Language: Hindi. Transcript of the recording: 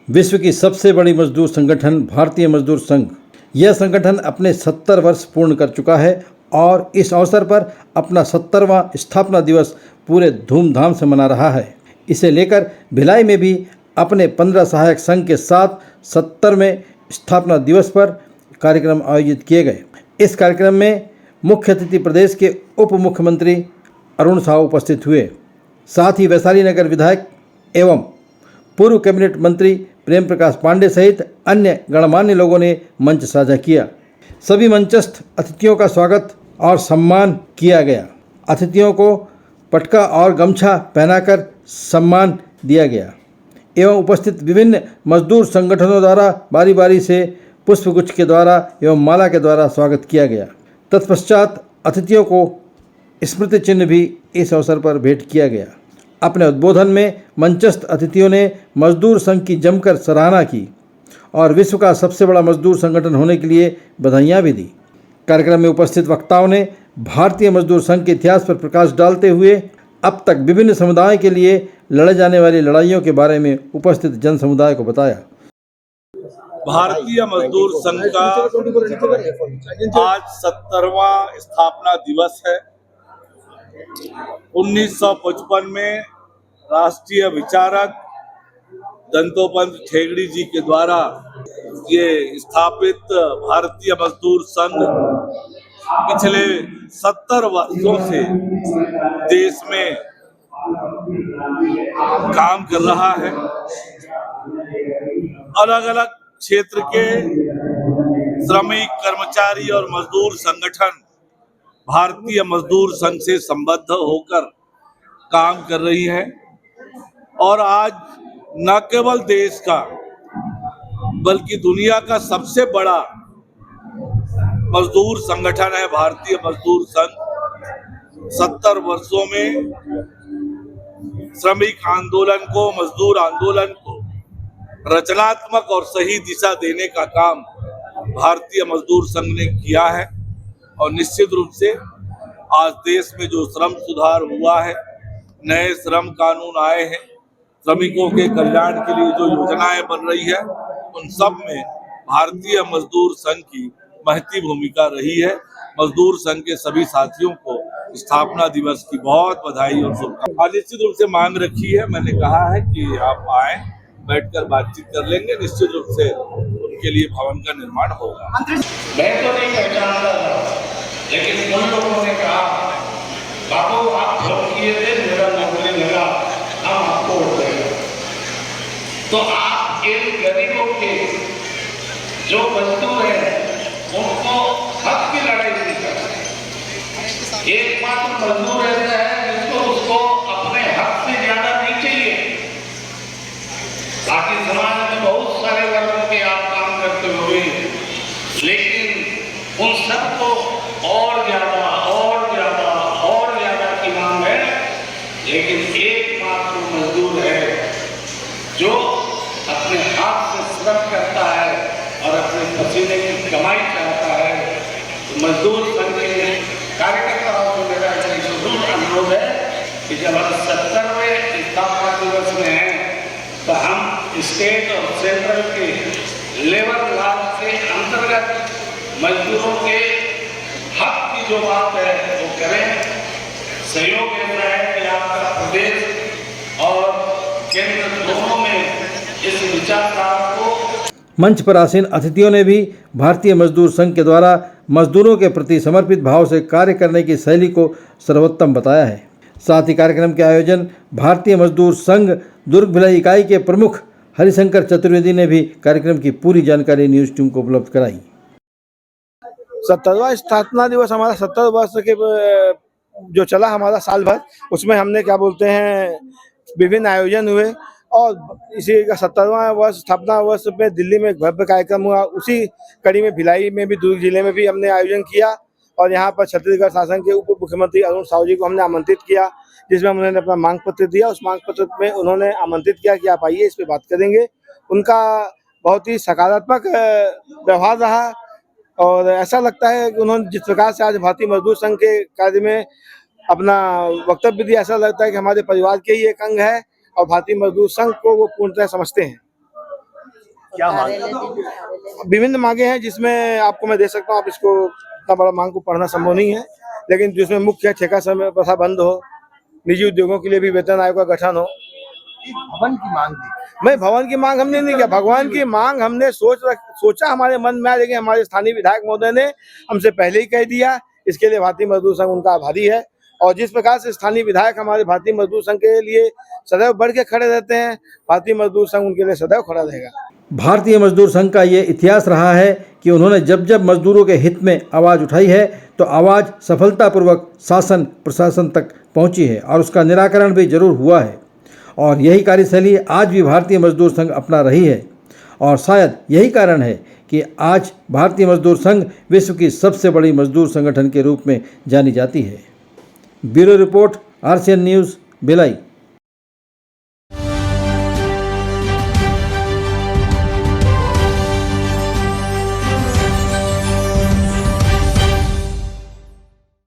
विश्व की सबसे बड़ी मजदूर संगठन भारतीय मजदूर संघ। यह संगठन अपने 70 वर्ष पूर्ण कर चुका है और इस अवसर पर अपना 70वां स्थापना दिवस पूरे धूमधाम से मना रहा है। इसे लेकर भिलाई में भी अपने 15 सहायक संघ के साथ 70वें स्थापना दिवस पर कार्यक्रम आयोजित किए गए। इस कार्यक्रम में मुख्य अतिथि प्रदेश के उप मुख्यमंत्री अरुण साहू उपस्थित हुए। साथ ही वैशाली नगर विधायक एवं पूर्व कैबिनेट मंत्री प्रेम प्रकाश पांडे सहित अन्य गणमान्य लोगों ने मंच साझा किया। सभी मंचस्थ अतिथियों का स्वागत और सम्मान किया गया। अतिथियों को पटका और गमछा पहनाकर सम्मान दिया गया एवं उपस्थित विभिन्न मजदूर संगठनों द्वारा बारी बारी से पुष्पगुच्छ के द्वारा एवं माला के द्वारा स्वागत किया गया। तत्पश्चात अतिथियों को स्मृति चिन्ह भी इस अवसर पर भेंट किया गया। अपने उद्बोधन में मंचस्थ अतिथियों ने मजदूर संघ की जमकर सराहना की और विश्व का सबसे बड़ा मजदूर संगठन होने के लिए बधाइयाँ भी दी। कार्यक्रम में उपस्थित वक्ताओं ने भारतीय मजदूर संघ के इतिहास पर प्रकाश डालते हुए अब तक विभिन्न समुदायों के लिए लड़े जाने वाली लड़ाइयों के बारे में उपस्थित जन समुदाय को बताया। भारतीय मजदूर संघ का आज 70वां स्थापना दिवस है। 1955 में राष्ट्रीय विचारक दंतोपंत ठेंगड़ी जी के द्वारा ये स्थापित भारतीय मजदूर संघ पिछले 70 वर्षों से देश में काम कर रहा है। अलग अलग क्षेत्र के श्रमिक, कर्मचारी और मजदूर संगठन भारतीय मजदूर संघ से संबद्ध होकर काम कर रही है और आज न केवल देश का बल्कि दुनिया का सबसे बड़ा मजदूर संगठन है भारतीय मजदूर संघ। 70 वर्षों में श्रमिक आंदोलन को, मजदूर आंदोलन को रचनात्मक और सही दिशा देने का काम भारतीय मजदूर संघ ने किया है और निश्चित रूप से आज देश में जो श्रम सुधार हुआ है, नए श्रम कानून आए हैं, श्रमिकों के कल्याण के लिए जो योजनाएं बन रही है, उन सब में भारतीय मजदूर संघ की महती भूमिका रही है। मजदूर संघ के सभी साथियों को स्थापना दिवस की बहुत बधाई और शुभकामनाएं। निश्चित रूप से मांग रखी है, मैंने कहा है कि आप आए, बैठकर बातचीत कर लेंगे। निश्चित रूप से उनके लिए भवन का निर्माण होगा। मैं तो नहीं पहचानता था, लेकिन उन लोगों ने कहा बाबू आप वोट किए थे, मेरा नौकरी लगा, हम आपको वोट देंगे। तो आप इन गरीबों के जो मजदूर हैं उनको हक की लड़ाई नहीं करते। एकमात्र मजदूर ऐसा है जिसको उसको अपने हक से ज्यादा नहीं चाहिए। बाकी समाज में बहुत सारे वर्गों के आप काम करते हुए, लेकिन उन सबको और ज्यादा की मांग है। लेकिन एकमात्र मजदूर है जो अपने हाथ से श्रम करता है और अपने पसीने की कमाई चाहता है। तो मजदूर संघ के कार्यकर्ताओं को मेरा जरूर अनुरोध है कि जब हम 70वें स्थापना दिवस में हैं तो हम स्टेट और सेंट्रल के लेबर लॉ के अंतर्गत मजदूरों के हक की जो बात है वो करें। सहयोग ऐसा है कि आपका प्रदेश और केंद्र दोनों में इस विचारधारा को। मंच पर आसीन अतिथियों ने भी भारतीय मजदूर संघ के द्वारा मजदूरों के प्रति समर्पित भाव से कार्य करने की शैली को सर्वोत्तम बताया है। साथ ही कार्यक्रम के आयोजन भारतीय मजदूर संघ दुर्ग भिलाई इकाई के प्रमुख हरिशंकर चतुर्वेदी ने भी कार्यक्रम की पूरी जानकारी न्यूज टीम को उपलब्ध कराई। 70वां स्थापना दिवस हमारा 70 वर्ष के जो चला हमारा साल भर, उसमें हमने क्या बोलते हैं विभिन्न आयोजन हुए और इसी का 70वां वर्ष स्थापना वर्ष में दिल्ली में भव्य कार्यक्रम हुआ। उसी कड़ी में भिलाई में भी, दुर्ग जिले में भी हमने आयोजन किया और यहाँ पर छत्तीसगढ़ शासन के उप मुख्यमंत्री अरुण साहू जी को हमने आमंत्रित किया, जिसमें उन्होंने अपना मांग पत्र दिया। उस मांग पत्र में उन्होंने आमंत्रित किया कि आप आइए, इस पे बात करेंगे। उनका बहुत ही सकारात्मक व्यवहार रहा और ऐसा लगता है कि उन्होंने जिस प्रकार से आज भारतीय मजदूर संघ के कार्य में अपना वक्तव्य दिया, ऐसा लगता है कि हमारे परिवार के ही एक अंग है और भारतीय मजदूर संघ को वो पूर्णतः समझते हैं। क्या मांग? विभिन्न मांगे हैं, जिसमें आपको मैं दे सकता हूँ, आप इसको इतना बड़ा मांग को पढ़ना संभव नहीं है, लेकिन जिसमें मुख्य है ठेका समय प्रथा बंद हो, निजी उद्योगों के लिए भी वेतन आयोग का गठन हो। भवन की मांग थी। मैं भवन की मांग हमने नहीं किया, भगवान की मांग हमने सोचा हमारे मन में आया, लेकिन हमारे स्थानीय विधायक महोदय ने हमसे पहले ही कह दिया। इसके लिए भारतीय मजदूर संघ उनका आभारी है, और जिस प्रकार से स्थानीय विधायक हमारे भारतीय मजदूर संघ के लिए सदैव बढ़ के खड़े रहते हैं, भारतीय मजदूर संघ उनके लिए सदैव खड़ा रहेगा। भारतीय मजदूर संघ का ये इतिहास रहा है कि उन्होंने जब जब मजदूरों के हित में आवाज़ उठाई है तो आवाज़ सफलतापूर्वक शासन प्रशासन तक पहुंची है और उसका निराकरण भी जरूर हुआ है। और यही कार्यशैली आज भी भारतीय मजदूर संघ अपना रही है, और शायद यही कारण है कि आज भारतीय मजदूर संघ विश्व की सबसे बड़ी मजदूर संगठन के रूप में जानी जाती है। Bureau report, RCN news, Bhilai.